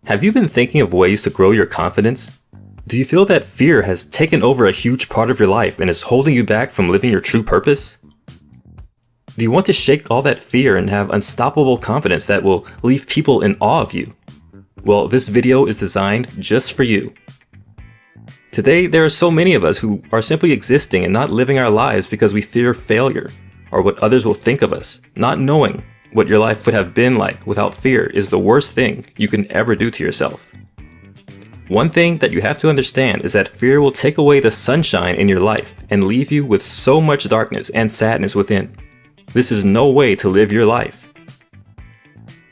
Have you been thinking of ways to grow your confidence? Do you feel that fear has taken over a huge part of your life and is holding you back from living your true purpose? Do you want to shake all that fear and have unstoppable confidence that will leave people in awe of you? Well, this video is designed just for you. Today, there are so many of us who are simply existing and not living our lives because we fear failure or what others will think of us. Not knowing what your life would have been like without fear is the worst thing you can ever do to yourself. One thing that you have to understand is that fear will take away the sunshine in your life and leave you with so much darkness and sadness within. This is no way to live your life.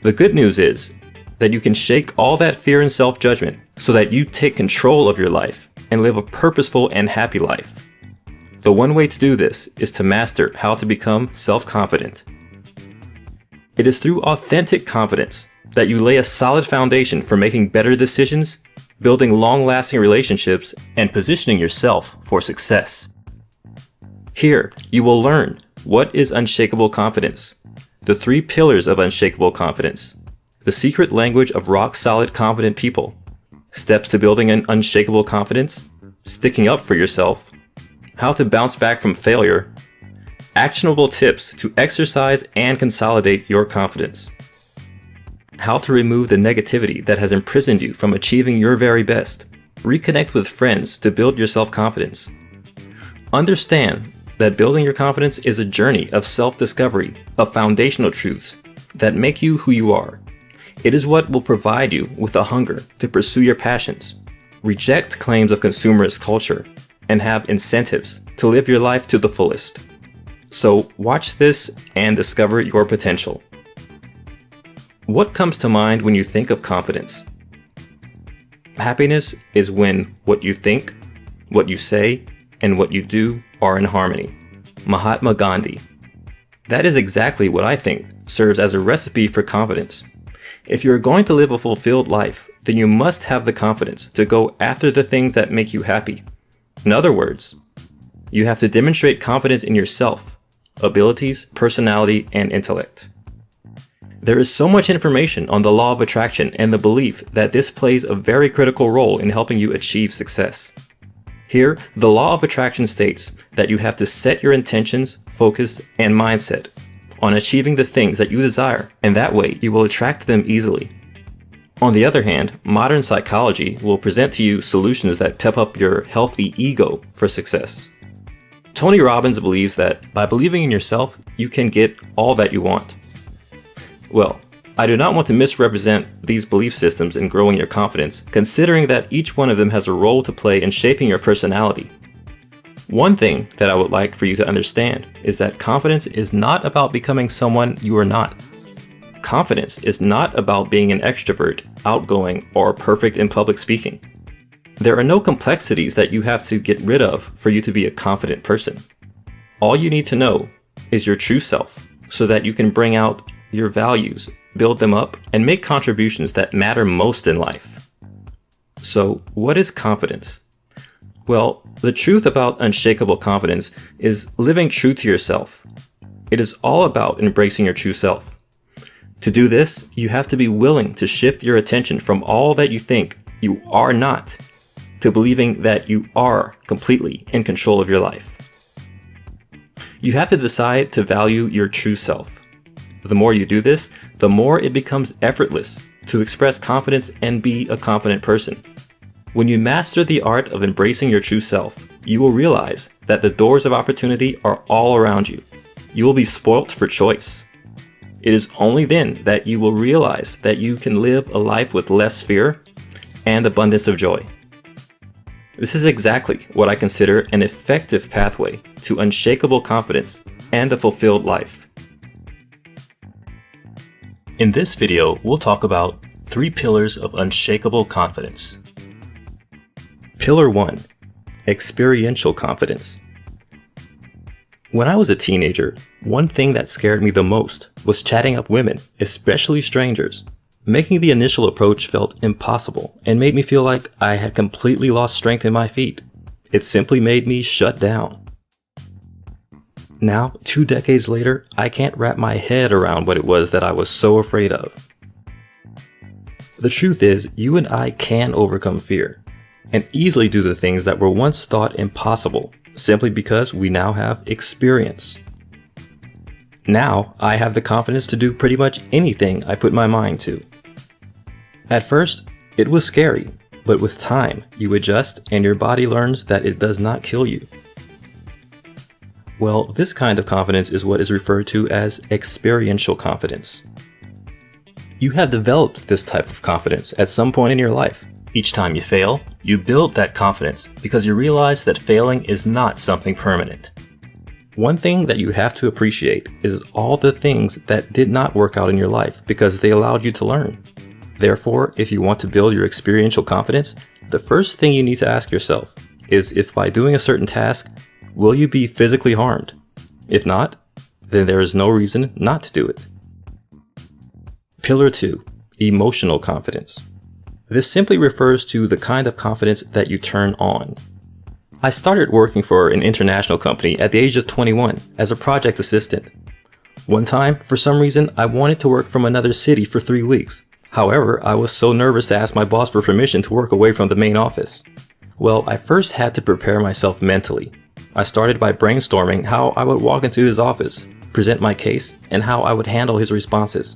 The good news is that you can shake all that fear and self-judgment so that you take control of your life and live a purposeful and happy life. The one way to do this is to master how to become self-confident. It is through authentic confidence that you lay a solid foundation for making better decisions, building long-lasting relationships, and positioning yourself for success. Here, you will learn what is unshakable confidence, the 3 pillars of unshakable confidence, the secret language of rock-solid confident people, steps to building an unshakable confidence, sticking up for yourself, how to bounce back from failure, actionable tips to exercise and consolidate your confidence, how to remove the negativity that has imprisoned you from achieving your very best, reconnect with friends to build your self-confidence. Understand that building your confidence is a journey of self-discovery of foundational truths that make you who you are. It is what will provide you with a hunger to pursue your passions, reject claims of consumerist culture, and have incentives to live your life to the fullest. So watch this and discover your potential. What comes to mind when you think of confidence? Happiness is when what you think, what you say, and what you do are in harmony. Mahatma Gandhi. That is exactly what I think serves as a recipe for confidence. If you're going to live a fulfilled life, then you must have the confidence to go after the things that make you happy. In other words, you have to demonstrate confidence in yourself, abilities, personality, and intellect. There is so much information on the law of attraction and the belief that this plays a very critical role in helping you achieve success. Here, the law of attraction states that you have to set your intentions, focus, and mindset on achieving the things that you desire, and that way you will attract them easily. On the other hand, modern psychology will present to you solutions that pep up your healthy ego for success. Tony Robbins believes that by believing in yourself, you can get all that you want. Well, I do not want to misrepresent these belief systems in growing your confidence, considering that each one of them has a role to play in shaping your personality. One thing that I would like for you to understand is that confidence is not about becoming someone you are not. Confidence is not about being an extrovert, outgoing, or perfect in public speaking. There are no complexities that you have to get rid of for you to be a confident person. All you need to know is your true self so that you can bring out your values, build them up, and make contributions that matter most in life. So, what is confidence? Well, the truth about unshakable confidence is living true to yourself. It is all about embracing your true self. To do this, you have to be willing to shift your attention from all that you think you are not to believing that you are completely in control of your life. You have to decide to value your true self. The more you do this, the more it becomes effortless to express confidence and be a confident person. When you master the art of embracing your true self, you will realize that the doors of opportunity are all around you. You will be spoilt for choice. It is only then that you will realize that you can live a life with less fear and abundance of joy. This is exactly what I consider an effective pathway to unshakable confidence and a fulfilled life. In this video, we'll talk about 3 pillars of unshakable confidence. Pillar 1. Experiential confidence. When I was a teenager, one thing that scared me the most was chatting up women, especially strangers. Making the initial approach felt impossible and made me feel like I had completely lost strength in my feet. It simply made me shut down. Now, 2 decades later, I can't wrap my head around what it was that I was so afraid of. The truth is, you and I can overcome fear and easily do the things that were once thought impossible simply because we now have experience. Now, I have the confidence to do pretty much anything I put my mind to. At first, it was scary, but with time, you adjust and your body learns that it does not kill you. Well, this kind of confidence is what is referred to as experiential confidence. You have developed this type of confidence at some point in your life. Each time you fail, you build that confidence because you realize that failing is not something permanent. One thing that you have to appreciate is all the things that did not work out in your life because they allowed you to learn. Therefore, if you want to build your experiential confidence, the first thing you need to ask yourself is if by doing a certain task, will you be physically harmed? If not, then there is no reason not to do it. Pillar 2. Emotional confidence. This simply refers to the kind of confidence that you turn on. I started working for an international company at the age of 21 as a project assistant. One time, for some reason, I wanted to work from another city for 3 weeks. However, I was so nervous to ask my boss for permission to work away from the main office. Well, I first had to prepare myself mentally. I started by brainstorming how I would walk into his office, present my case, and how I would handle his responses.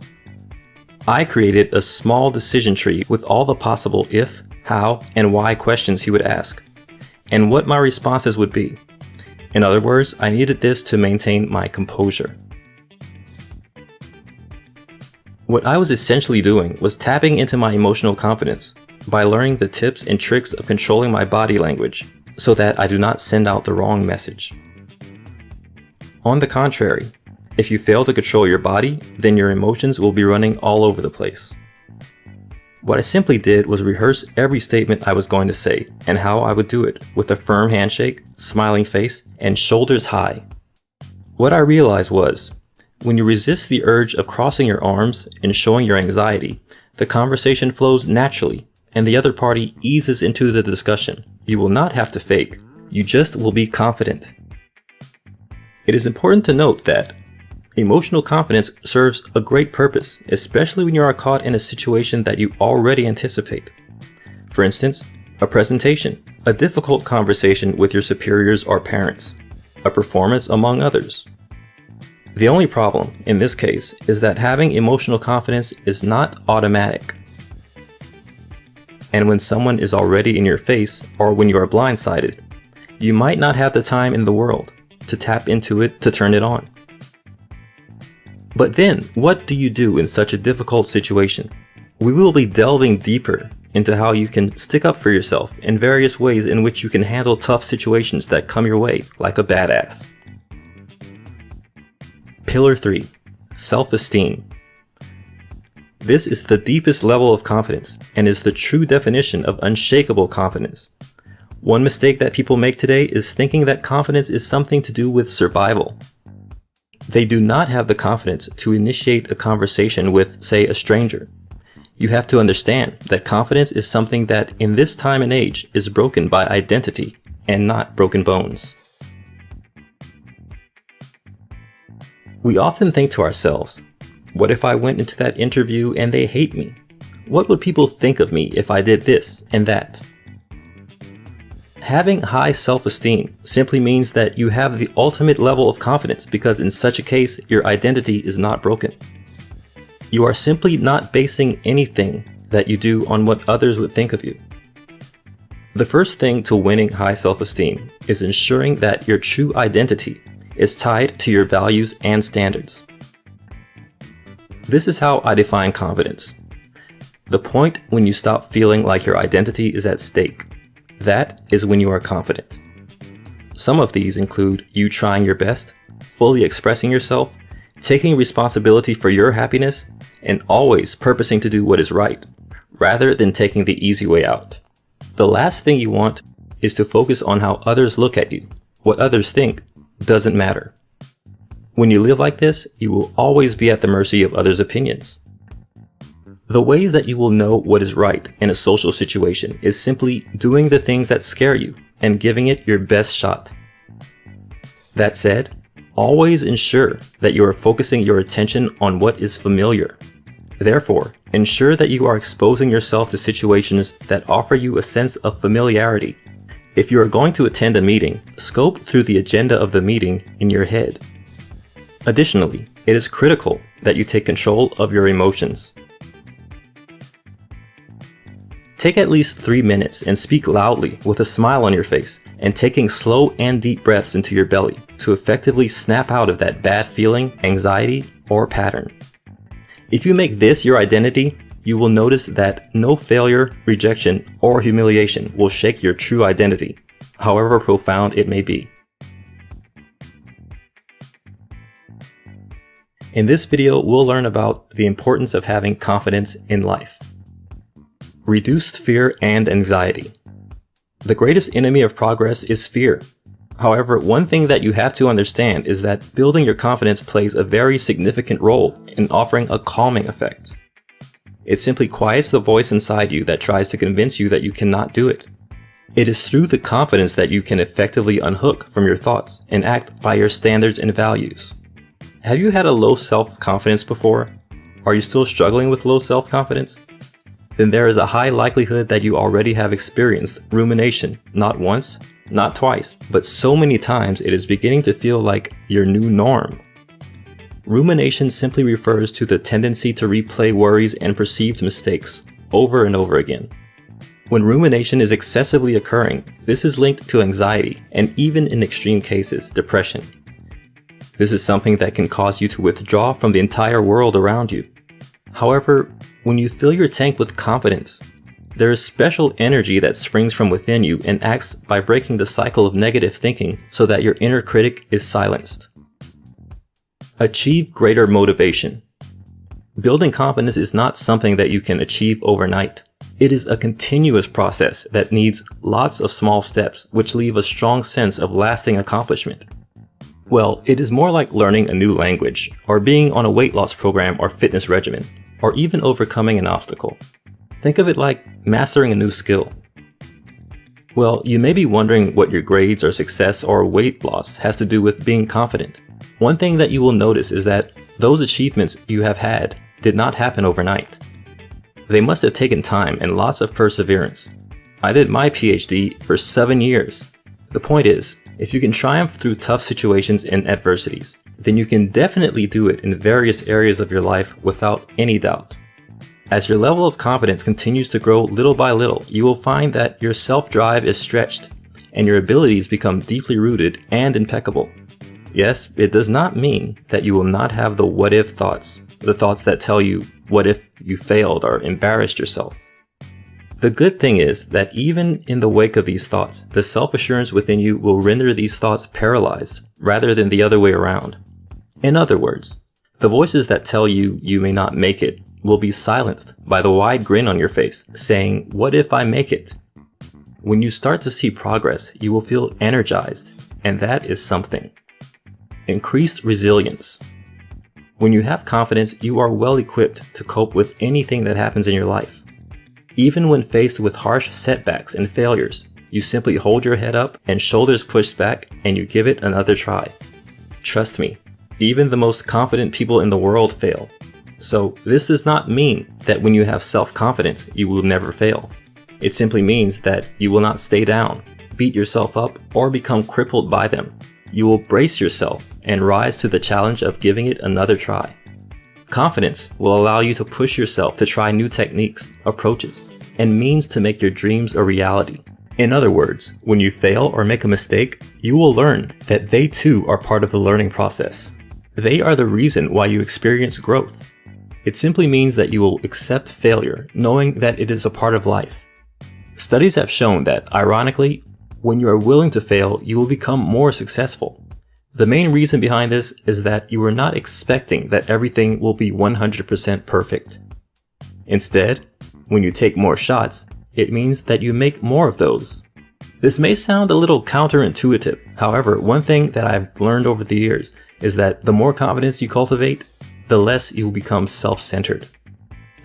I created a small decision tree with all the possible if, how, and why questions he would ask, and what my responses would be. In other words, I needed this to maintain my composure. What I was essentially doing was tapping into my emotional confidence by learning the tips and tricks of controlling my body language so that I do not send out the wrong message. On the contrary, if you fail to control your body, then your emotions will be running all over the place. What I simply did was rehearse every statement I was going to say and how I would do it with a firm handshake, smiling face, and shoulders high. What I realized was, when you resist the urge of crossing your arms and showing your anxiety, the conversation flows naturally and the other party eases into the discussion. You will not have to fake, you just will be confident. It is important to note that emotional confidence serves a great purpose, especially when you are caught in a situation that you already anticipate. For instance, a presentation, a difficult conversation with your superiors or parents, a performance among others. The only problem, in this case, is that having emotional confidence is not automatic. And when someone is already in your face, or when you are blindsided, you might not have the time in the world to tap into it to turn it on. But then, what do you do in such a difficult situation? We will be delving deeper into how you can stick up for yourself and various ways in which you can handle tough situations that come your way like a badass. Pillar 3. Self-esteem. This is the deepest level of confidence and is the true definition of unshakable confidence. One mistake that people make today is thinking that confidence is something to do with survival. They do not have the confidence to initiate a conversation with, say, a stranger. You have to understand that confidence is something that in this time and age is broken by identity and not broken bones. We often think to ourselves, what if I went into that interview and they hate me? What would people think of me if I did this and that? Having high self-esteem simply means that you have the ultimate level of confidence because in such a case, your identity is not broken. You are simply not basing anything that you do on what others would think of you. The first thing to winning high self-esteem is ensuring that your true identity is tied to your values and standards. This is how I define confidence. The point when you stop feeling like your identity is at stake. That is when you are confident. Some of these include you trying your best, fully expressing yourself, taking responsibility for your happiness, and always purposing to do what is right, rather than taking the easy way out. The last thing you want is to focus on how others look at you. What others think doesn't matter. When you live like this, you will always be at the mercy of others' opinions. The ways that you will know what is right in a social situation is simply doing the things that scare you and giving it your best shot. That said, always ensure that you are focusing your attention on what is familiar. Therefore, Ensure that you are exposing yourself to situations that offer you a sense of familiarity. If you are going to attend a meeting, scope through the agenda of the meeting in your head. Additionally, it is critical that you take control of your emotions. Take at least 3 minutes and speak loudly with a smile on your face and taking slow and deep breaths into your belly to effectively snap out of that bad feeling, anxiety, or pattern. If you make this your identity, you will notice that no failure, rejection, or humiliation will shake your true identity, however profound it may be. In this video, we'll learn about the importance of having confidence in life. Reduced fear and anxiety. The greatest enemy of progress is fear. However, one thing that you have to understand is that building your confidence plays a very significant role in offering a calming effect. It simply quiets the voice inside you that tries to convince you that you cannot do it. It is through the confidence that you can effectively unhook from your thoughts and act by your standards and values. Have you had a low self-confidence before? Are you still struggling with low self-confidence? Then there is a high likelihood that you already have experienced rumination, not once, not twice, but so many times it is beginning to feel like your new norm. Rumination simply refers to the tendency to replay worries and perceived mistakes over and over again. When rumination is excessively occurring, this is linked to anxiety and even in extreme cases, depression. This is something that can cause you to withdraw from the entire world around you. However, when you fill your tank with confidence, there is special energy that springs from within you and acts by breaking the cycle of negative thinking so that your inner critic is silenced. Achieve greater motivation. Building confidence is not something that you can achieve overnight. It is a continuous process that needs lots of small steps which leave a strong sense of lasting accomplishment. Well, it is more like learning a new language, or being on a weight loss program or fitness regimen, or even overcoming an obstacle. Think of it like mastering a new skill. Well, you may be wondering what your grades or success or weight loss has to do with being confident. One thing that you will notice is that those achievements you have had did not happen overnight. They must have taken time and lots of perseverance. I did my PhD for 7 years. The point is, if you can triumph through tough situations and adversities, then you can definitely do it in various areas of your life without any doubt. As your level of confidence continues to grow little by little, you will find that your self-drive is stretched and your abilities become deeply rooted and impeccable. Yes, it does not mean that you will not have the what-if thoughts, the thoughts that tell you, what if you failed or embarrassed yourself? The good thing is that even in the wake of these thoughts, the self-assurance within you will render these thoughts paralyzed rather than the other way around. In other words, the voices that tell you you may not make it will be silenced by the wide grin on your face, saying, "What if I make it?" When you start to see progress, you will feel energized, and that is something. Increased resilience. When you have confidence, you are well equipped to cope with anything that happens in your life. Even when faced with harsh setbacks and failures, you simply hold your head up and shoulders pushed back and you give it another try. Trust me, even the most confident people in the world fail. So this does not mean that when you have self-confidence, you will never fail. It simply means that you will not stay down, beat yourself up, or become crippled by them. You will brace yourself and rise to the challenge of giving it another try. Confidence will allow you to push yourself to try new techniques, approaches, and means to make your dreams a reality. In other words, when you fail or make a mistake, you will learn that they too are part of the learning process. They are the reason why you experience growth. It simply means that you will accept failure, knowing that it is a part of life. Studies have shown that, ironically, when you are willing to fail, you will become more successful. The main reason behind this is that you are not expecting that everything will be 100% perfect. Instead, when you take more shots, it means that you make more of those. This may sound a little counterintuitive. However, one thing that I've learned over the years is that the more confidence you cultivate, the less you'll become self-centered.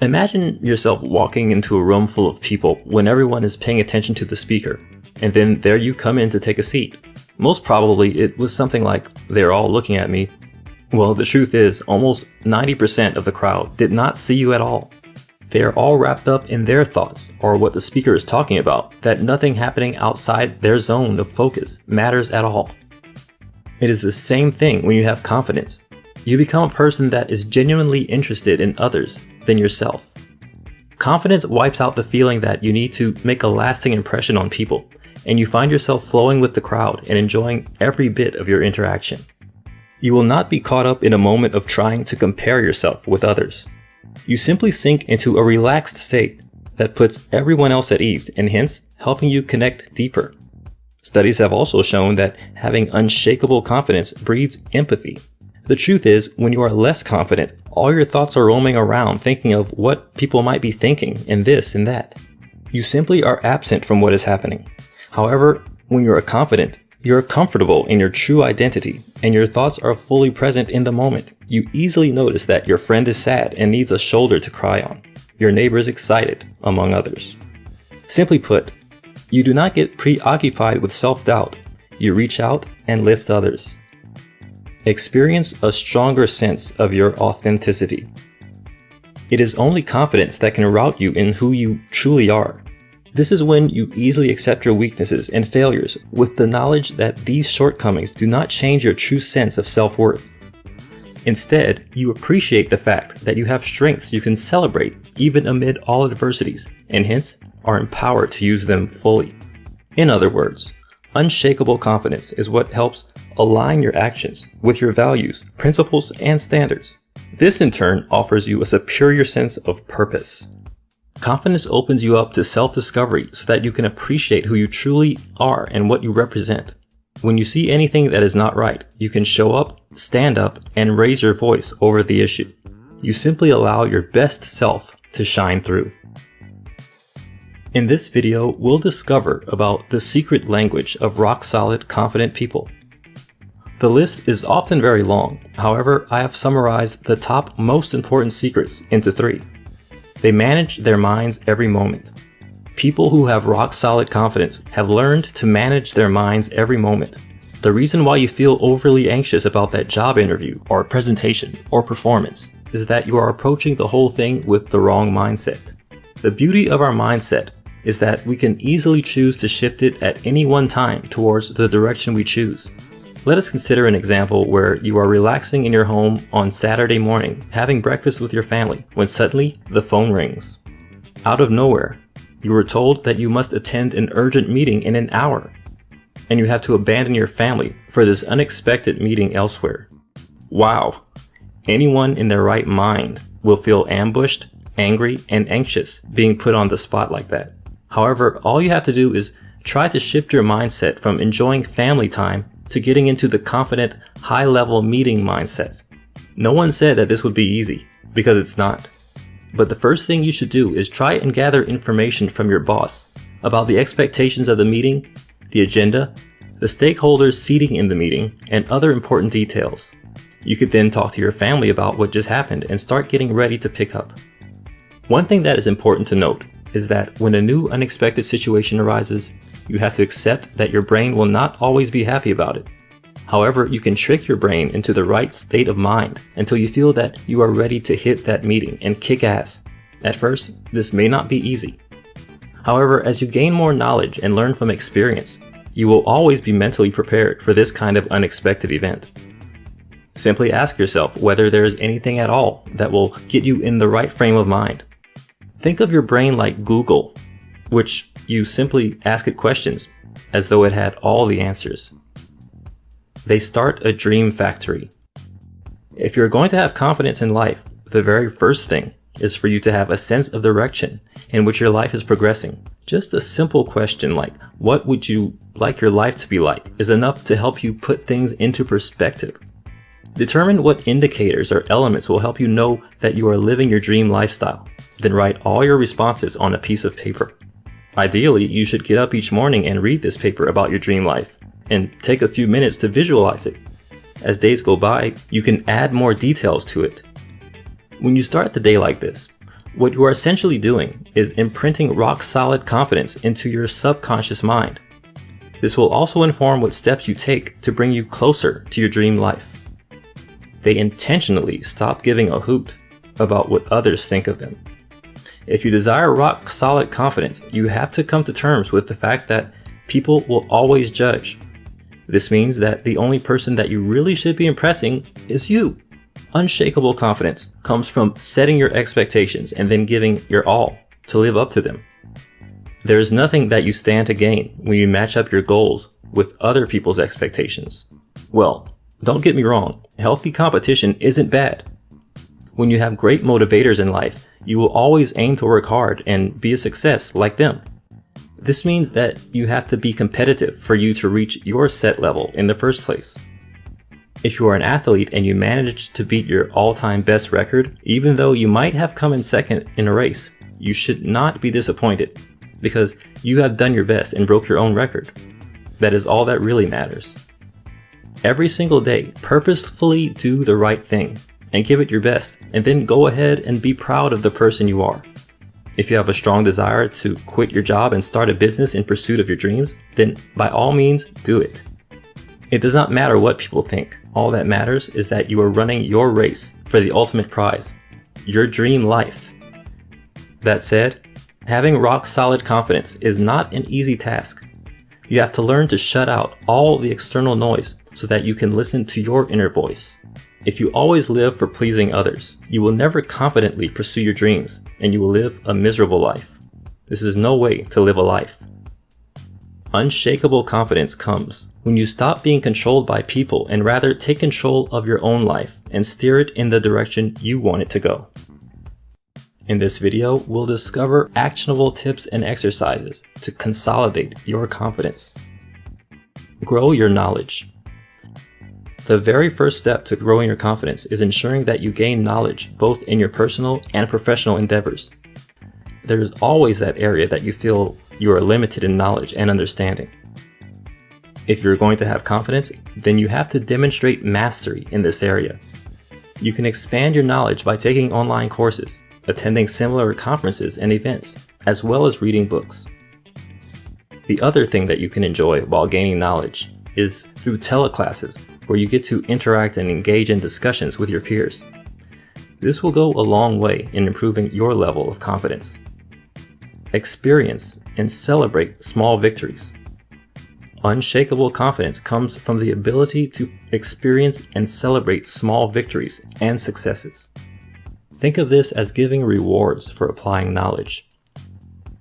Imagine yourself walking into a room full of people when everyone is paying attention to the speaker, and then there you come in to take a seat. Most probably it was something like, "They're all looking at me." Well, the truth is, almost 90% of the crowd did not see you at all. They are all wrapped up in their thoughts or what the speaker is talking about, that nothing happening outside their zone of focus matters at all. It is the same thing when you have confidence. You become a person that is genuinely interested in others than yourself. Confidence wipes out the feeling that you need to make a lasting impression on people, and you find yourself flowing with the crowd and enjoying every bit of your interaction. You will not be caught up in a moment of trying to compare yourself with others. You simply sink into a relaxed state that puts everyone else at ease and hence helping you connect deeper. Studies have also shown that having unshakable confidence breeds empathy. The truth is, when you are less confident, all your thoughts are roaming around thinking of what people might be thinking and this and that. You simply are absent from what is happening. However, when you are confident, you are comfortable in your true identity and your thoughts are fully present in the moment. You easily notice that your friend is sad and needs a shoulder to cry on. Your neighbor is excited, among others. Simply put, you do not get preoccupied with self-doubt. You reach out and lift others. Experience a stronger sense of your authenticity. It is only confidence that can route you in who you truly are. This is when you easily accept your weaknesses and failures with the knowledge that these shortcomings do not change your true sense of self-worth. Instead, you appreciate the fact that you have strengths you can celebrate even amid all adversities, and hence are empowered to use them fully. In other words, unshakable confidence is what helps align your actions with your values, principles, and standards. This in turn offers you a superior sense of purpose. Confidence opens you up to self-discovery so that you can appreciate who you truly are and what you represent. When you see anything that is not right, you can show up, stand up, and raise your voice over the issue. You simply allow your best self to shine through. In this video, we'll discover about the secret language of rock-solid, confident people. The list is often very long. However, I have summarized the top most important secrets into 3. They manage their minds every moment. People who have rock-solid confidence have learned to manage their minds every moment. The reason why you feel overly anxious about that job interview or presentation or performance is that you are approaching the whole thing with the wrong mindset. The beauty of our mindset is that we can easily choose to shift it at any one time towards the direction we choose. Let us consider an example where you are relaxing in your home on Saturday morning, having breakfast with your family, when suddenly the phone rings. Out of nowhere, you were told that you must attend an urgent meeting in an hour, and you have to abandon your family for this unexpected meeting elsewhere. Wow! Anyone in their right mind will feel ambushed, angry, and anxious being put on the spot like that. However, all you have to do is try to shift your mindset from enjoying family time to getting into the confident, high-level meeting mindset. No one said that this would be easy, because it's not. But the first thing you should do is try and gather information from your boss about the expectations of the meeting, the agenda, the stakeholders seating in the meeting, and other important details. You could then talk to your family about what just happened and start getting ready to pick up. One thing that is important to note is that when a new unexpected situation arises, you have to accept that your brain will not always be happy about it. However, you can trick your brain into the right state of mind until you feel that you are ready to hit that meeting and kick ass. At first, this may not be easy. However, as you gain more knowledge and learn from experience, you will always be mentally prepared for this kind of unexpected event. Simply ask yourself whether there is anything at all that will get you in the right frame of mind. Think of your brain like Google, which you simply ask it questions as though it had all the answers. They start a dream factory. If you're going to have confidence in life, the very first thing is for you to have a sense of direction in which your life is progressing. Just a simple question like, what would you like your life to be like, is enough to help you put things into perspective. Determine what indicators or elements will help you know that you are living your dream lifestyle. Then write all your responses on a piece of paper. Ideally, you should get up each morning and read this paper about your dream life, and take a few minutes to visualize it. As days go by, you can add more details to it. When you start the day like this, what you are essentially doing is imprinting rock-solid confidence into your subconscious mind. This will also inform what steps you take to bring you closer to your dream life. They intentionally stop giving a hoot about what others think of them. If you desire rock solid confidence, you have to come to terms with the fact that people will always judge. This means that the only person that you really should be impressing is you. Unshakable confidence comes from setting your expectations and then giving your all to live up to them. There is nothing that you stand to gain when you match up your goals with other people's expectations. Well, don't get me wrong, healthy competition isn't bad. When you have great motivators in life, you will always aim to work hard and be a success like them. This means that you have to be competitive for you to reach your set level in the first place. If you are an athlete and you manage to beat your all-time best record, even though you might have come in second in a race, you should not be disappointed because you have done your best and broke your own record. That is all that really matters. Every single day, purposefully do the right thing and give it your best, and then go ahead and be proud of the person you are. If you have a strong desire to quit your job and start a business in pursuit of your dreams, then by all means, do it. It does not matter what people think. All that matters is that you are running your race for the ultimate prize, your dream life. That said, having rock solid confidence is not an easy task. You have to learn to shut out all the external noise so that you can listen to your inner voice. If you always live for pleasing others, you will never confidently pursue your dreams, and you will live a miserable life. This is no way to live a life. Unshakable confidence comes when you stop being controlled by people and rather take control of your own life and steer it in the direction you want it to go. In this video, we'll discover actionable tips and exercises to consolidate your confidence. Grow your knowledge. The very first step to growing your confidence is ensuring that you gain knowledge both in your personal and professional endeavors. There is always that area that you feel you are limited in knowledge and understanding. If you're going to have confidence, then you have to demonstrate mastery in this area. You can expand your knowledge by taking online courses, attending similar conferences and events, as well as reading books. The other thing that you can enjoy while gaining knowledge is through teleclasses, where you get to interact and engage in discussions with your peers. This will go a long way in improving your level of confidence. Experience and celebrate small victories. Unshakable confidence comes from the ability to experience and celebrate small victories and successes. Think of this as giving rewards for applying knowledge.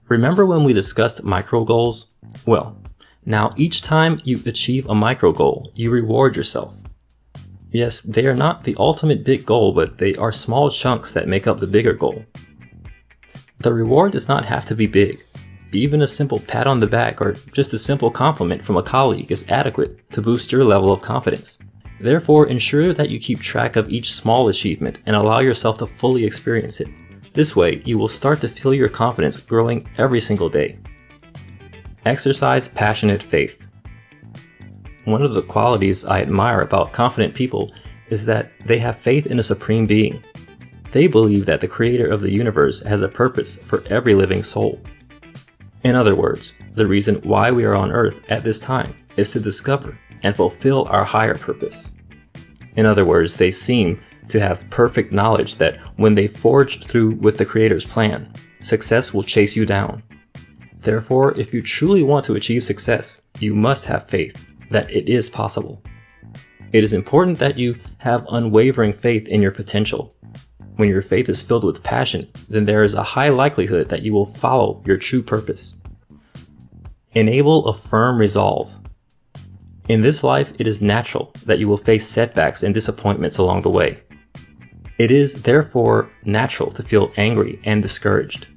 Remember when we discussed micro goals? Well, now each time you achieve a micro goal, you reward yourself. Yes, they are not the ultimate big goal, but they are small chunks that make up the bigger goal. The reward does not have to be big. Even a simple pat on the back or just a simple compliment from a colleague is adequate to boost your level of confidence. Therefore, ensure that you keep track of each small achievement and allow yourself to fully experience it. This way, you will start to feel your confidence growing every single day. Exercise passionate faith. One of the qualities I admire about confident people is that they have faith in a supreme being. They believe that the creator of the universe has a purpose for every living soul. In other words, the reason why we are on Earth at this time is to discover and fulfill our higher purpose. In other words, they seem to have perfect knowledge that when they forge through with the Creator's plan, success will chase you down. Therefore, if you truly want to achieve success, you must have faith that it is possible. It is important that you have unwavering faith in your potential. When your faith is filled with passion, then there is a high likelihood that you will follow your true purpose. Enable a firm resolve. In this life, it is natural that you will face setbacks and disappointments along the way. It is therefore natural to feel angry and discouraged.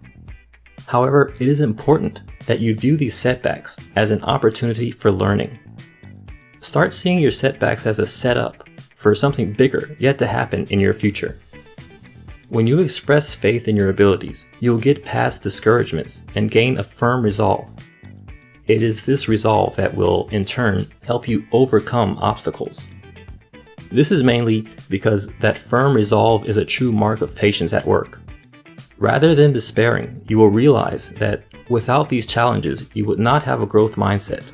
However, it is important that you view these setbacks as an opportunity for learning. Start seeing your setbacks as a setup for something bigger yet to happen in your future. When you express faith in your abilities, you'll get past discouragements and gain a firm resolve. It is this resolve that will, in turn, help you overcome obstacles. This is mainly because that firm resolve is a true mark of patience at work. Rather than despairing, you will realize that without these challenges, you would not have a growth mindset.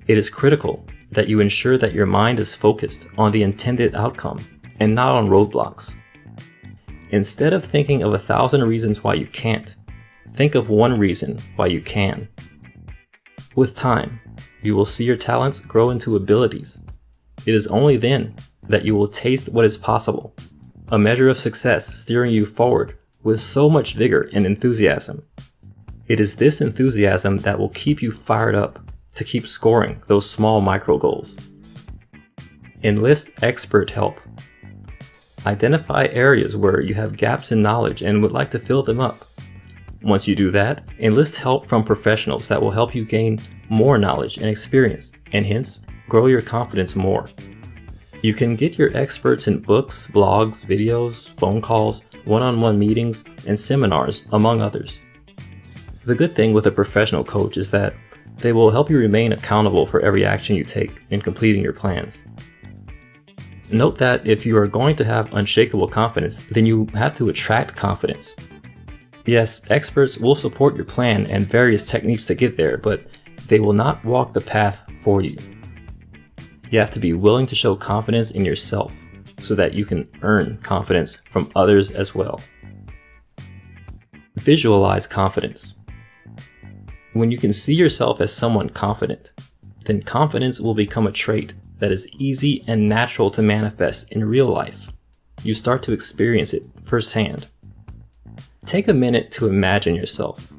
It is critical that you ensure that your mind is focused on the intended outcome and not on roadblocks. Instead of thinking of 1,000 reasons why you can't, think of one reason why you can. With time, you will see your talents grow into abilities. It is only then that you will taste what is possible, a measure of success steering you forward with so much vigor and enthusiasm. It is this enthusiasm that will keep you fired up to keep scoring those small micro goals. Enlist expert help. Identify areas where you have gaps in knowledge and would like to fill them up. Once you do that, enlist help from professionals that will help you gain more knowledge and experience, and hence grow your confidence more. You can get your experts in books, blogs, videos, phone calls, one-on-one meetings, and seminars, among others. The good thing with a professional coach is that they will help you remain accountable for every action you take in completing your plans. Note that if you are going to have unshakable confidence, then you have to attract confidence. Yes, experts will support your plan and various techniques to get there, but they will not walk the path for you. You have to be willing to show confidence in yourself so that you can earn confidence from others as well. Visualize confidence. When you can see yourself as someone confident, then confidence will become a trait that is easy and natural to manifest in real life. You start to experience it firsthand. Take a minute to imagine yourself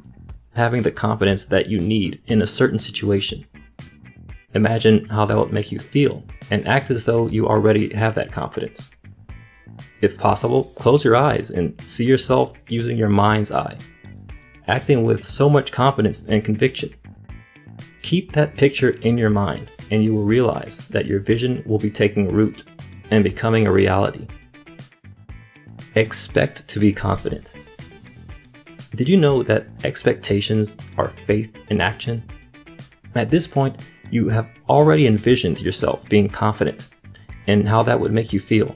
having the confidence that you need in a certain situation. Imagine how that would make you feel and act as though you already have that confidence. If possible, close your eyes and see yourself using your mind's eye, acting with so much confidence and conviction. Keep that picture in your mind and you will realize that your vision will be taking root and becoming a reality. Expect to be confident. Did you know that expectations are faith in action? At this point, you have already envisioned yourself being confident and how that would make you feel.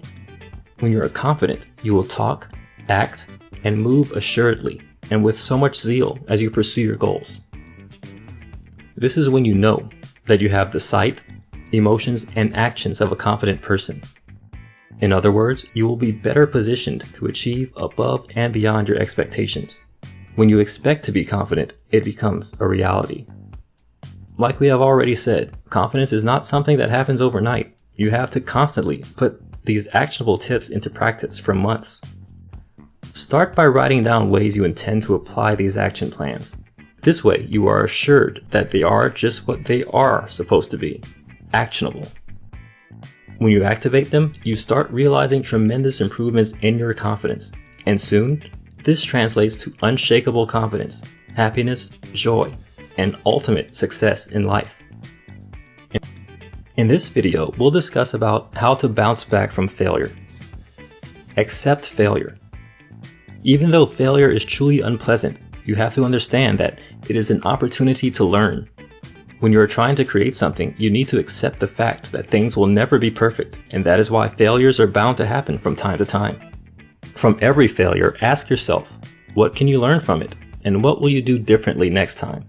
When you are confident, you will talk, act, and move assuredly and with so much zeal as you pursue your goals. This is when you know that you have the sight, emotions, and actions of a confident person. In other words, you will be better positioned to achieve above and beyond your expectations. When you expect to be confident, it becomes a reality. Like we have already said, confidence is not something that happens overnight. You have to constantly put these actionable tips into practice for months. Start by writing down ways you intend to apply these action plans. This way, you are assured that they are just what they are supposed to be, actionable. When you activate them, you start realizing tremendous improvements in your confidence, and soon, this translates to unshakable confidence, happiness, joy, and ultimate success in life. In this video, we'll discuss about how to bounce back from failure. Accept failure. Even though failure is truly unpleasant, you have to understand that it is an opportunity to learn. When you are trying to create something, you need to accept the fact that things will never be perfect, and that is why failures are bound to happen from time to time. From every failure, ask yourself, what can you learn from it, and what will you do differently next time?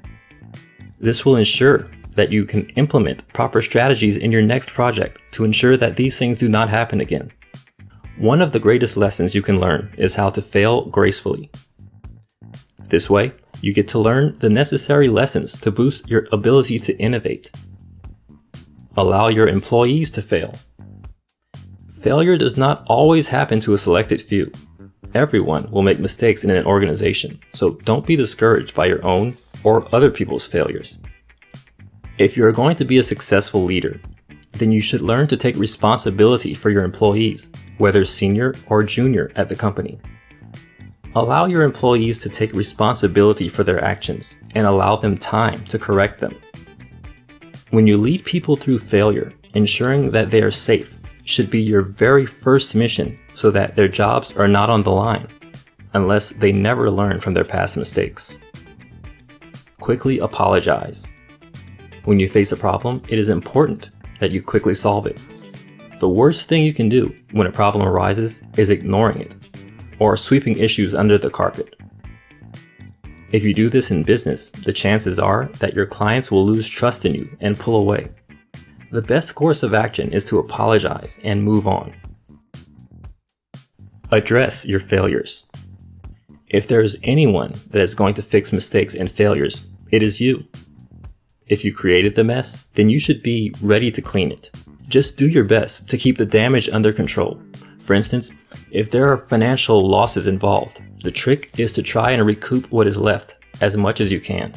This will ensure that you can implement proper strategies in your next project to ensure that these things do not happen again. One of the greatest lessons you can learn is how to fail gracefully. This way, you get to learn the necessary lessons to boost your ability to innovate. Allow your employees to fail. Failure does not always happen to a selected few. Everyone will make mistakes in an organization, so don't be discouraged by your own or other people's failures. If you are going to be a successful leader, then you should learn to take responsibility for your employees, whether senior or junior at the company. Allow your employees to take responsibility for their actions and allow them time to correct them. When you lead people through failure, ensuring that they are safe should be your very first mission so that their jobs are not on the line, unless they never learn from their past mistakes. Quickly apologize. When you face a problem, it is important that you quickly solve it. The worst thing you can do when a problem arises is ignoring it, or sweeping issues under the carpet. If you do this in business, the chances are that your clients will lose trust in you and pull away. The best course of action is to apologize and move on. Address your failures. If there is anyone that is going to fix mistakes and failures, it is you. If you created the mess, then you should be ready to clean it. Just do your best to keep the damage under control. For instance, if there are financial losses involved, the trick is to try and recoup what is left as much as you can.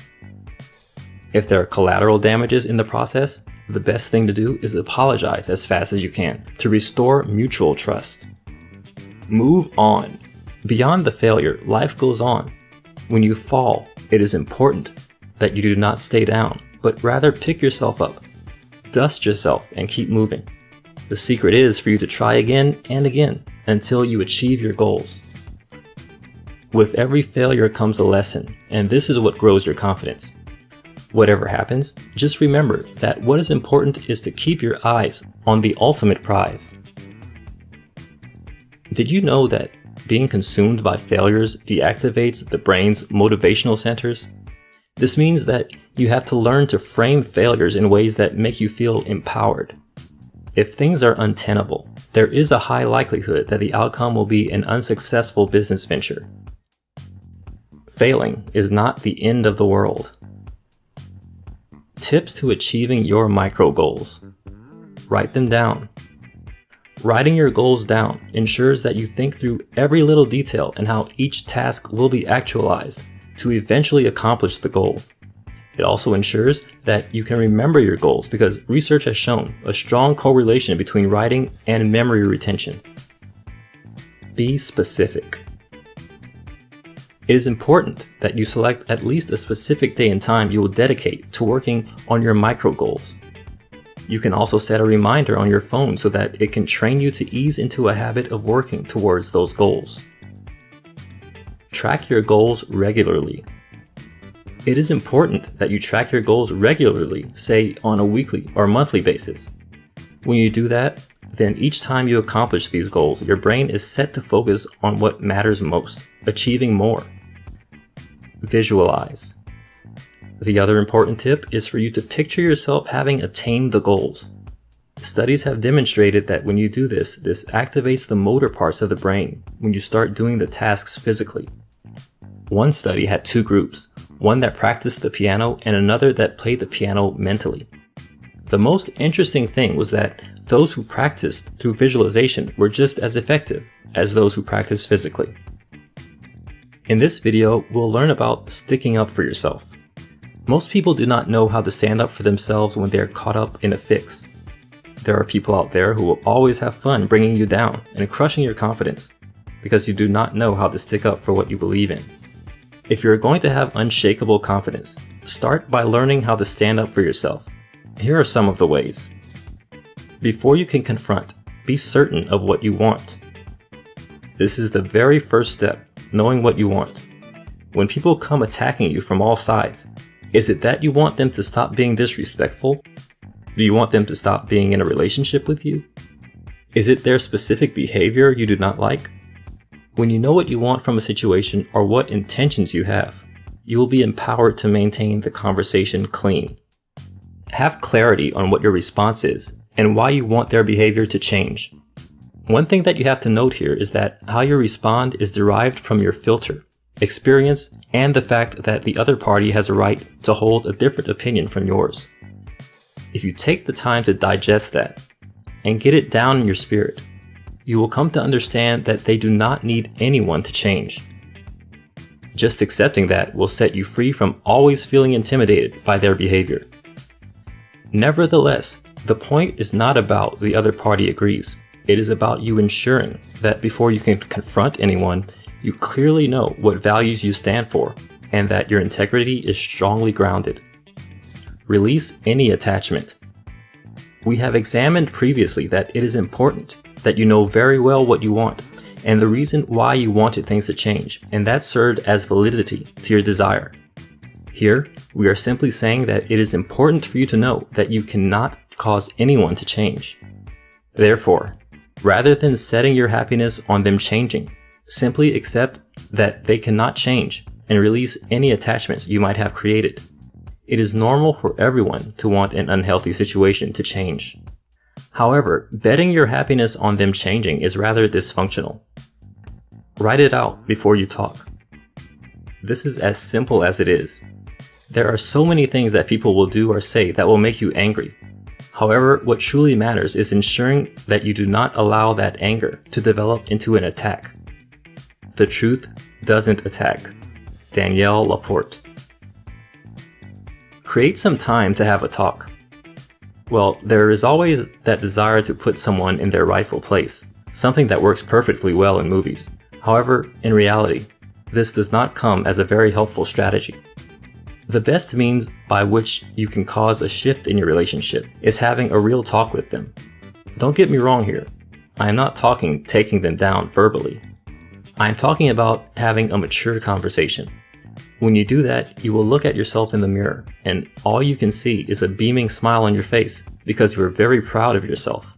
If there are collateral damages in the process, the best thing to do is apologize as fast as you can to restore mutual trust. Move on. Beyond the failure, life goes on. When you fall, it is important that you do not stay down, but rather pick yourself up. Dust yourself and keep moving. The secret is for you to try again and again until you achieve your goals. With every failure comes a lesson, and this is what grows your confidence. Whatever happens, just remember that what is important is to keep your eyes on the ultimate prize. Did you know that being consumed by failures deactivates the brain's motivational centers? This means that you have to learn to frame failures in ways that make you feel empowered. If things are untenable, there is a high likelihood that the outcome will be an unsuccessful business venture. Failing is not the end of the world. Tips to achieving your micro goals. Write them down. Writing your goals down ensures that you think through every little detail and how each task will be actualized to eventually accomplish the goal. It also ensures that you can remember your goals because research has shown a strong correlation between writing and memory retention. Be specific. It is important that you select at least a specific day and time you will dedicate to working on your micro goals. You can also set a reminder on your phone so that it can train you to ease into a habit of working towards those goals. Track your goals regularly. It is important that you track your goals regularly, say on a weekly or monthly basis. When you do that, then each time you accomplish these goals, your brain is set to focus on what matters most, achieving more. Visualize. The other important tip is for you to picture yourself having attained the goals. Studies have demonstrated that when you do this activates the motor parts of the brain when you start doing the tasks physically. One study had two groups, one that practiced the piano and another that played the piano mentally. The most interesting thing was that those who practiced through visualization were just as effective as those who practiced physically. In this video, we'll learn about sticking up for yourself. Most people do not know how to stand up for themselves when they are caught up in a fix. There are people out there who will always have fun bringing you down and crushing your confidence because you do not know how to stick up for what you believe in. If you're going to have unshakable confidence, start by learning how to stand up for yourself. Here are some of the ways. Before you can confront, be certain of what you want. This is the very first step, knowing what you want. When people come attacking you from all sides, is it that you want them to stop being disrespectful? Do you want them to stop being in a relationship with you? Is it their specific behavior you do not like? When you know what you want from a situation or what intentions you have, you will be empowered to maintain the conversation clean. Have clarity on what your response is and why you want their behavior to change. One thing that you have to note here is that how you respond is derived from your filter, experience, and the fact that the other party has a right to hold a different opinion from yours. If you take the time to digest that and get it down in your spirit, you will come to understand that they do not need anyone to change. Just accepting that will set you free from always feeling intimidated by their behavior. Nevertheless, the point is not about the other party agrees. It is about you ensuring that before you can confront anyone, you clearly know what values you stand for and that your integrity is strongly grounded. Release any attachment. We have examined previously that it is important that you know very well what you want and the reason why you wanted things to change, and that served as validity to your desire. Here, we are simply saying that it is important for you to know that you cannot cause anyone to change. Therefore, rather than setting your happiness on them changing, simply accept that they cannot change and release any attachments you might have created. It is normal for everyone to want an unhealthy situation to change. However, betting your happiness on them changing is rather dysfunctional. Write it out before you talk. This is as simple as it is. There are so many things that people will do or say that will make you angry. However, what truly matters is ensuring that you do not allow that anger to develop into an attack. The truth doesn't attack. Danielle Laporte. Create some time to have a talk. Well, there is always that desire to put someone in their rightful place, something that works perfectly well in movies. However, in reality, this does not come as a very helpful strategy. The best means by which you can cause a shift in your relationship is having a real talk with them. Don't get me wrong here. I am not talking taking them down verbally. I am talking about having a mature conversation. When you do that, you will look at yourself in the mirror, and all you can see is a beaming smile on your face because you are very proud of yourself.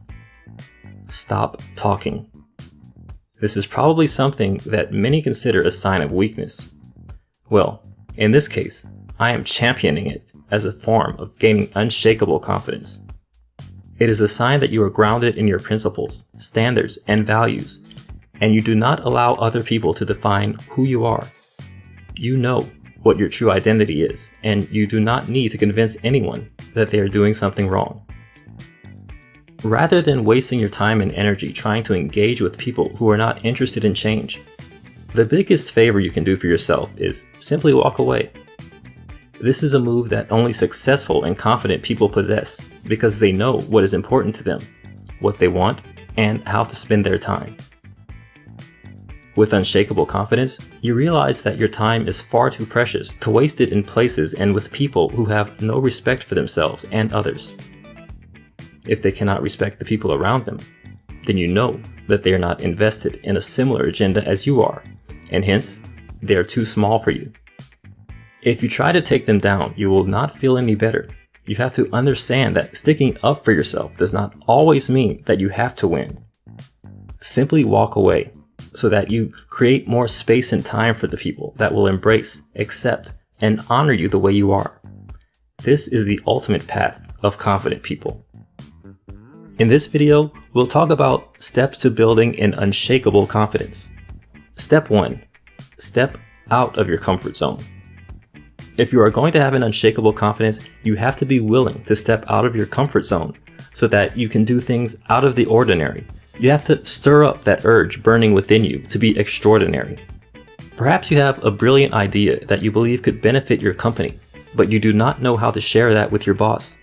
Stop talking. This is probably something that many consider a sign of weakness. Well, in this case, I am championing it as a form of gaining unshakable confidence. It is a sign that you are grounded in your principles, standards, and values, and you do not allow other people to define who you are. You know what your true identity is, and you do not need to convince anyone that they are doing something wrong. Rather than wasting your time and energy trying to engage with people who are not interested in change, the biggest favor you can do for yourself is simply walk away. This is a move that only successful and confident people possess because they know what is important to them, what they want, and how to spend their time. With unshakable confidence, you realize that your time is far too precious to waste it in places and with people who have no respect for themselves and others. If they cannot respect the people around them, then you know that they are not invested in a similar agenda as you are, and hence, they are too small for you. If you try to take them down, you will not feel any better. You have to understand that sticking up for yourself does not always mean that you have to win. Simply walk away so that you create more space and time for the people that will embrace, accept, and honor you the way you are. This is the ultimate path of confident people. In this video, we'll talk about steps to building an unshakable confidence. Step 1. Step out of your comfort zone. If you are going to have an unshakable confidence, you have to be willing to step out of your comfort zone so that you can do things out of the ordinary. You have to stir up that urge burning within you to be extraordinary. Perhaps you have a brilliant idea that you believe could benefit your company, but you do not know how to share that with your boss.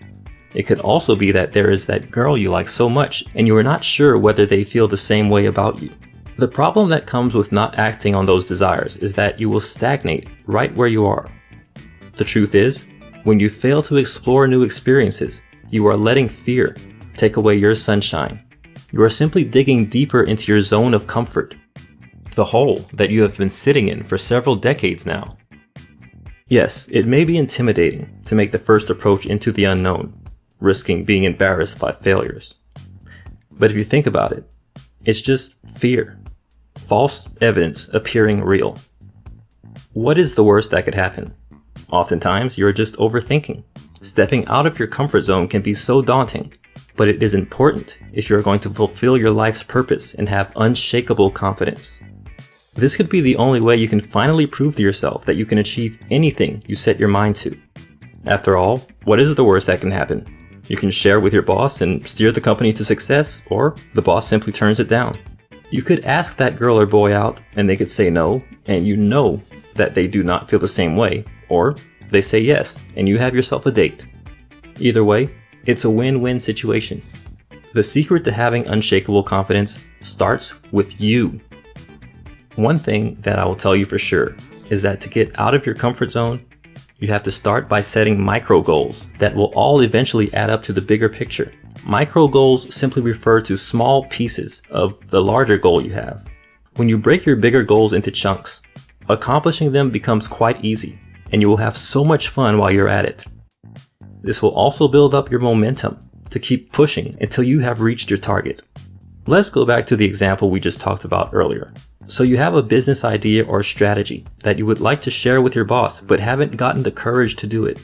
It could also be that there is that girl you like so much and you are not sure whether they feel the same way about you. The problem that comes with not acting on those desires is that you will stagnate right where you are. The truth is, when you fail to explore new experiences, you are letting fear take away your sunshine. You are simply digging deeper into your zone of comfort, the hole that you have been sitting in for several decades now. Yes, it may be intimidating to make the first approach into the unknown, risking being embarrassed by failures. But if you think about it, it's just fear, false evidence appearing real. What is the worst that could happen? Oftentimes, you're just overthinking. Stepping out of your comfort zone can be so daunting, but it is important if you're going to fulfill your life's purpose and have unshakable confidence. This could be the only way you can finally prove to yourself that you can achieve anything you set your mind to. After all, what is the worst that can happen? You can share with your boss and steer the company to success, or the boss simply turns it down. You could ask that girl or boy out and they could say no, and you know that they do not feel the same way, or they say yes and you have yourself a date. Either way, it's a win-win situation. The secret to having unshakable confidence starts with you. One thing that I will tell you for sure is that to get out of your comfort zone, you have to start by setting micro goals that will all eventually add up to the bigger picture. Micro goals simply refer to small pieces of the larger goal you have. When you break your bigger goals into chunks, accomplishing them becomes quite easy, and you will have so much fun while you're at it. This will also build up your momentum to keep pushing until you have reached your target. Let's go back to the example we just talked about earlier. So you have a business idea or strategy that you would like to share with your boss but haven't gotten the courage to do it.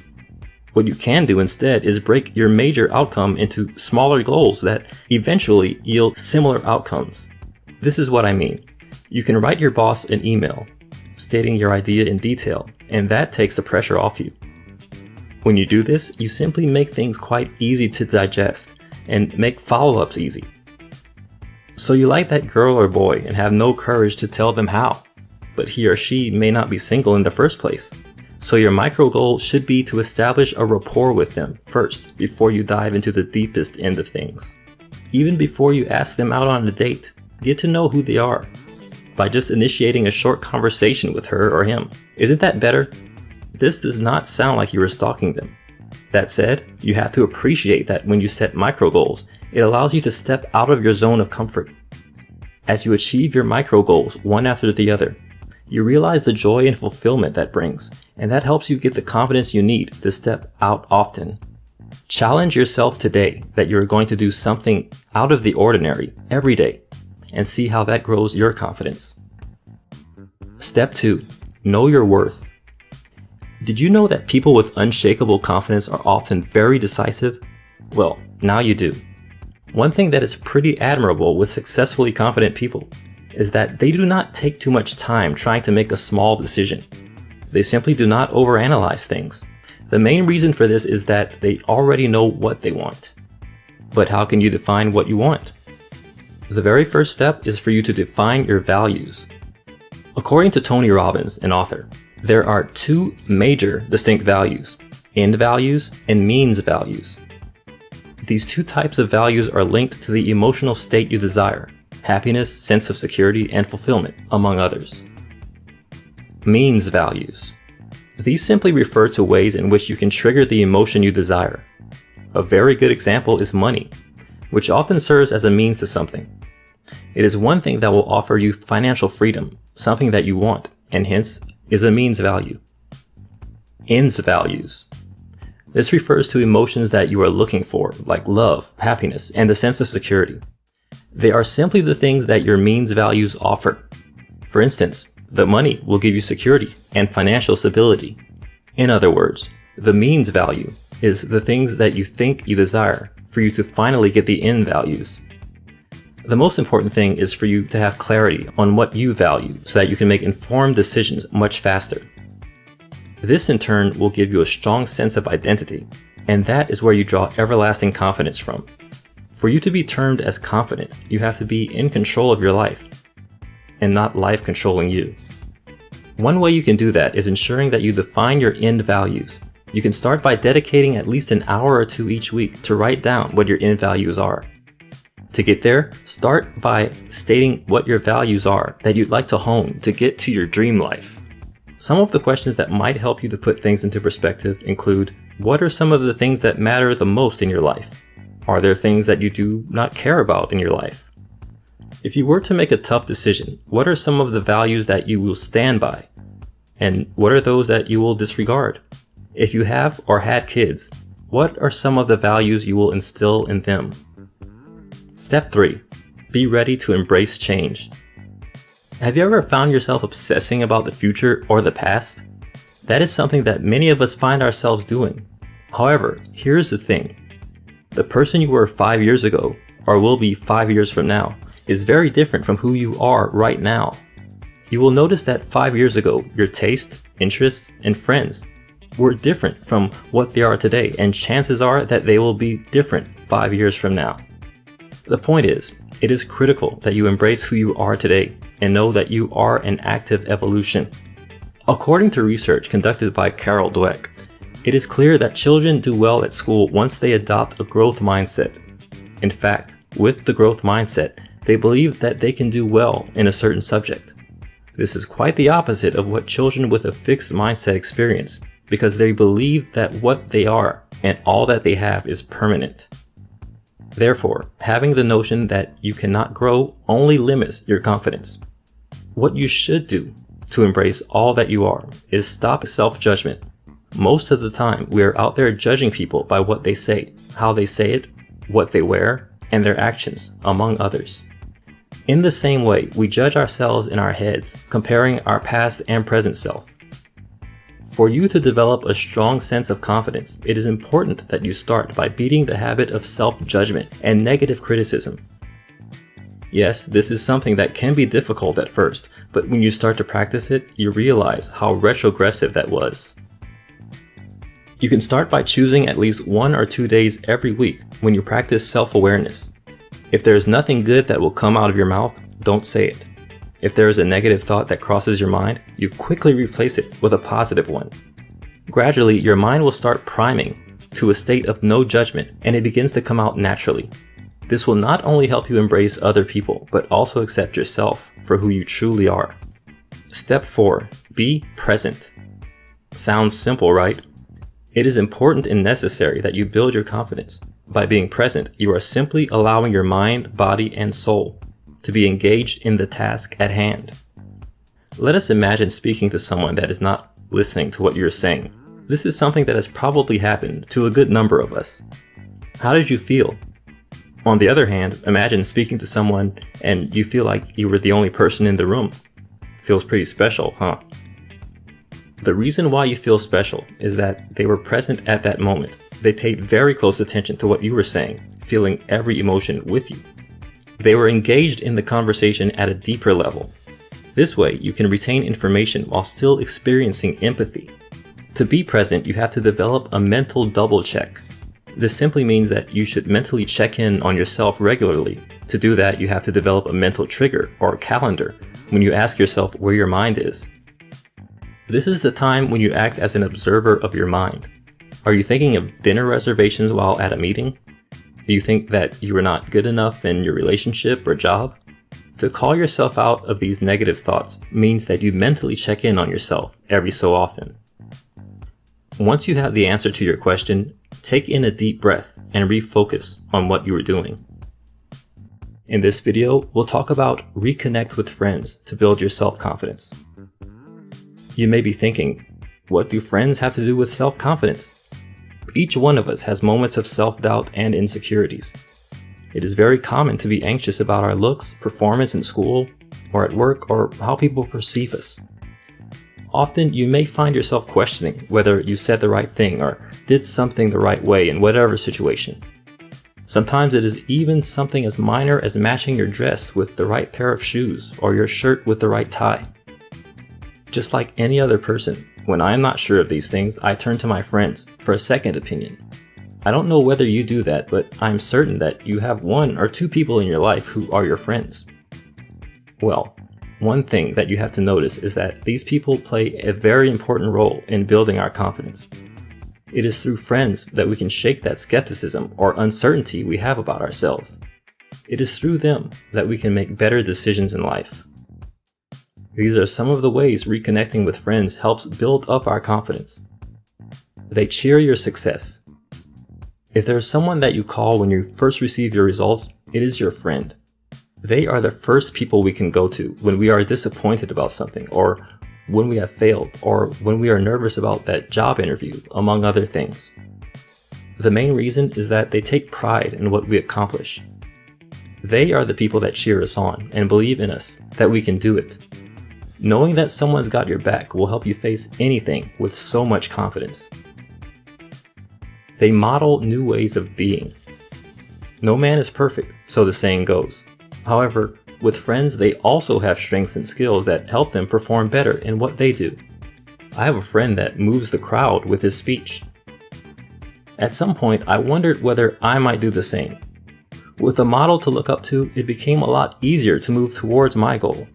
What you can do instead is break your major outcome into smaller goals that eventually yield similar outcomes. This is what I mean. You can write your boss an email stating your idea in detail, and that takes the pressure off you. When you do this, you simply make things quite easy to digest and make follow-ups easy. So you like that girl or boy and have no courage to tell them how, but he or she may not be single in the first place. So your micro goal should be to establish a rapport with them first before you dive into the deepest end of things. Even before you ask them out on a date, get to know who they are by just initiating a short conversation with her or him. Isn't that better? This does not sound like you are stalking them. That said, you have to appreciate that when you set micro goals, it allows you to step out of your zone of comfort. As you achieve your micro goals one after the other, you realize the joy and fulfillment that brings, and that helps you get the confidence you need to step out often. Challenge yourself today that you're going to do something out of the ordinary every day, and see how that grows your confidence. Step 2. Know your worth. Did you know that people with unshakable confidence are often very decisive? Well, now you do. One thing that is pretty admirable with successfully confident people is that they do not take too much time trying to make a small decision. They simply do not overanalyze things. The main reason for this is that they already know what they want. But how can you define what you want? The very first step is for you to define your values. According to Tony Robbins, an author, there are two major distinct values: end values and means values. These two types of values are linked to the emotional state you desire: happiness, sense of security, and fulfillment, among others. Means values. These simply refer to ways in which you can trigger the emotion you desire. A very good example is money, which often serves as a means to something. It is one thing that will offer you financial freedom, something that you want, and hence is a means value. Ends values. This refers to emotions that you are looking for, like love, happiness, and a sense of security. They are simply the things that your means values offer. For instance, the money will give you security and financial stability. In other words, the means value is the things that you think you desire for you to finally get the end values. The most important thing is for you to have clarity on what you value so that you can make informed decisions much faster. This in turn will give you a strong sense of identity, and that is where you draw everlasting confidence from. For you to be termed as confident, you have to be in control of your life, and not life controlling you. One way you can do that is ensuring that you define your end values. You can start by dedicating at least an hour or two each week to write down what your end values are. To get there, start by stating what your values are that you'd like to hone to get to your dream life. Some of the questions that might help you to put things into perspective include: what are some of the things that matter the most in your life? Are there things that you do not care about in your life? If you were to make a tough decision, what are some of the values that you will stand by? And what are those that you will disregard? If you have or had kids, what are some of the values you will instill in them? Step 3. Be ready to embrace change. Have you ever found yourself obsessing about the future or the past? That is something that many of us find ourselves doing. However, here's the thing. The person you were 5 years ago, or will be 5 years from now, is very different from who you are right now. You will notice that 5 years ago, your taste, interests, and friends were different from what they are today, and chances are that they will be different 5 years from now. The point is, it is critical that you embrace who you are today and know that you are an active evolution. According to research conducted by Carol Dweck, it is clear that children do well at school once they adopt a growth mindset. In fact, with the growth mindset, they believe that they can do well in a certain subject. This is quite the opposite of what children with a fixed mindset experience, because they believe that what they are and all that they have is permanent. Therefore, having the notion that you cannot grow only limits your confidence. What you should do to embrace all that you are is stop self-judgment. Most of the time, we are out there judging people by what they say, how they say it, what they wear, and their actions, among others. In the same way, we judge ourselves in our heads, comparing our past and present self. For you to develop a strong sense of confidence, it is important that you start by beating the habit of self-judgment and negative criticism. Yes, this is something that can be difficult at first, but when you start to practice it, you realize how retrogressive that was. You can start by choosing at least 1 or 2 days every week when you practice self-awareness. If there is nothing good that will come out of your mouth, don't say it. If there is a negative thought that crosses your mind, you quickly replace it with a positive one. Gradually, your mind will start priming to a state of no judgment, and it begins to come out naturally. This will not only help you embrace other people, but also accept yourself for who you truly are. Step 4. Be present. Sounds simple, right? It is important and necessary that you build your confidence. By being present, you are simply allowing your mind, body, and soul to be engaged in the task at hand. Let us imagine speaking to someone that is not listening to what you're saying. This is something that has probably happened to a good number of us. How did you feel? On the other hand, imagine speaking to someone and you feel like you were the only person in the room. Feels pretty special, huh? The reason why you feel special is that they were present at that moment. They paid very close attention to what you were saying, feeling every emotion with you. They were engaged in the conversation at a deeper level. This way, you can retain information while still experiencing empathy. To be present, you have to develop a mental double check. This simply means that you should mentally check in on yourself regularly. To do that, you have to develop a mental trigger or calendar when you ask yourself where your mind is. This is the time when you act as an observer of your mind. Are you thinking of dinner reservations while at a meeting? Do you think that you are not good enough in your relationship or job? To call yourself out of these negative thoughts means that you mentally check in on yourself every so often. Once you have the answer to your question, take in a deep breath and refocus on what you are doing. In this video, we'll talk about reconnect with friends to build your self-confidence. You may be thinking, what do friends have to do with self-confidence? Each one of us has moments of self-doubt and insecurities. It is very common to be anxious about our looks, performance in school, or at work, or how people perceive us. Often, you may find yourself questioning whether you said the right thing or did something the right way in whatever situation. Sometimes it is even something as minor as matching your dress with the right pair of shoes or your shirt with the right tie. Just like any other person, when I am not sure of these things, I turn to my friends for a second opinion. I don't know whether you do that, but I'm certain that you have 1 or 2 people in your life who are your friends. Well, one thing that you have to notice is that these people play a very important role in building our confidence. It is through friends that we can shake that skepticism or uncertainty we have about ourselves. It is through them that we can make better decisions in life. These are some of the ways reconnecting with friends helps build up our confidence. They cheer your success. If there is someone that you call when you first receive your results, it is your friend. They are the first people we can go to when we are disappointed about something, or when we have failed, or when we are nervous about that job interview, among other things. The main reason is that they take pride in what we accomplish. They are the people that cheer us on and believe in us, that we can do it. Knowing that someone's got your back will help you face anything with so much confidence. They model new ways of being. No man is perfect, so the saying goes. However, with friends, they also have strengths and skills that help them perform better in what they do. I have a friend that moves the crowd with his speech. At some point, I wondered whether I might do the same. With a model to look up to, it became a lot easier to move towards my goal.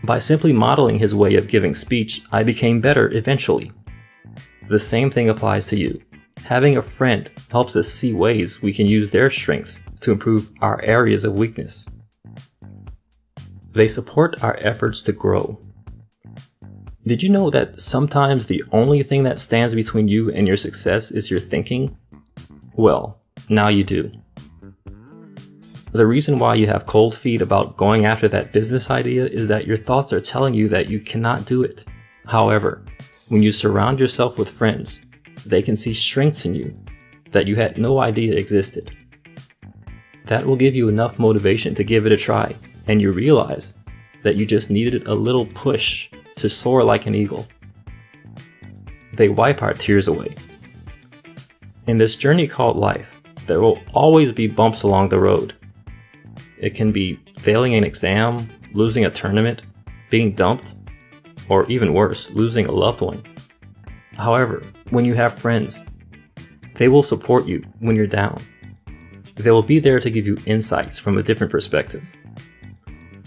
By simply modeling his way of giving speech, I became better eventually. The same thing applies to you. Having a friend helps us see ways we can use their strengths to improve our areas of weakness. They support our efforts to grow. Did you know that sometimes the only thing that stands between you and your success is your thinking? Well, now you do. The reason why you have cold feet about going after that business idea is that your thoughts are telling you that you cannot do it. However, when you surround yourself with friends, they can see strengths in you that you had no idea existed. That will give you enough motivation to give it a try, and you realize that you just needed a little push to soar like an eagle. They wipe our tears away. In this journey called life, there will always be bumps along the road. It can be failing an exam, losing a tournament, being dumped, or even worse, losing a loved one. However, when you have friends, they will support you when you're down. They will be there to give you insights from a different perspective.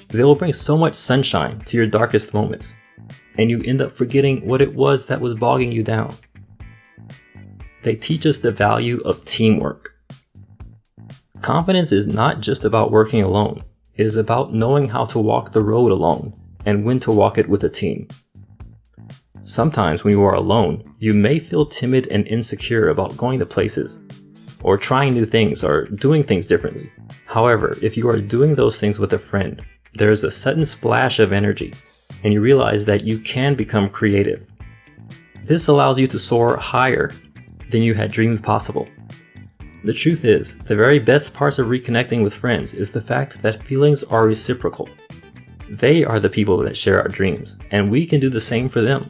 They will bring so much sunshine to your darkest moments, and you end up forgetting what it was that was bogging you down. They teach us the value of teamwork. Confidence is not just about working alone. It is about knowing how to walk the road alone and when to walk it with a team. Sometimes when you are alone, you may feel timid and insecure about going to places, or trying new things, or doing things differently. However, if you are doing those things with a friend, there is a sudden splash of energy, and you realize that you can become creative. This allows you to soar higher than you had dreamed possible. The truth is, the very best parts of reconnecting with friends is the fact that feelings are reciprocal. They are the people that share our dreams, and we can do the same for them.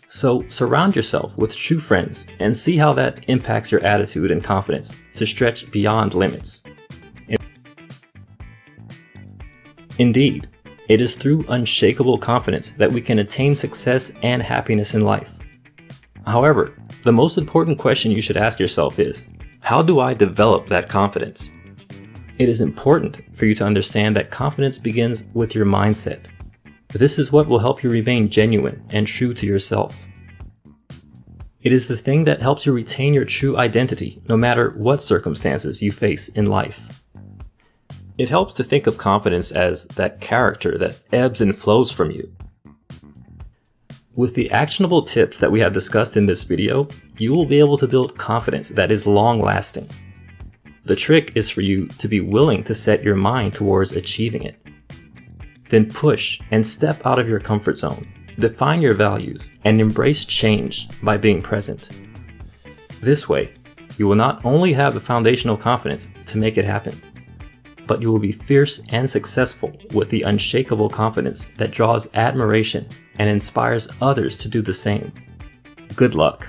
So surround yourself with true friends and see how that impacts your attitude and confidence to stretch beyond limits. Indeed, it is through unshakable confidence that we can attain success and happiness in life. However, the most important question you should ask yourself is, how do I develop that confidence? It is important for you to understand that confidence begins with your mindset. This is what will help you remain genuine and true to yourself. It is the thing that helps you retain your true identity no matter what circumstances you face in life. It helps to think of confidence as that character that ebbs and flows from you. With the actionable tips that we have discussed in this video, you will be able to build confidence that is long-lasting. The trick is for you to be willing to set your mind towards achieving it. Then push and step out of your comfort zone, define your values, and embrace change by being present. This way, you will not only have the foundational confidence to make it happen, but you will be fierce and successful with the unshakable confidence that draws admiration and inspires others to do the same. Good luck.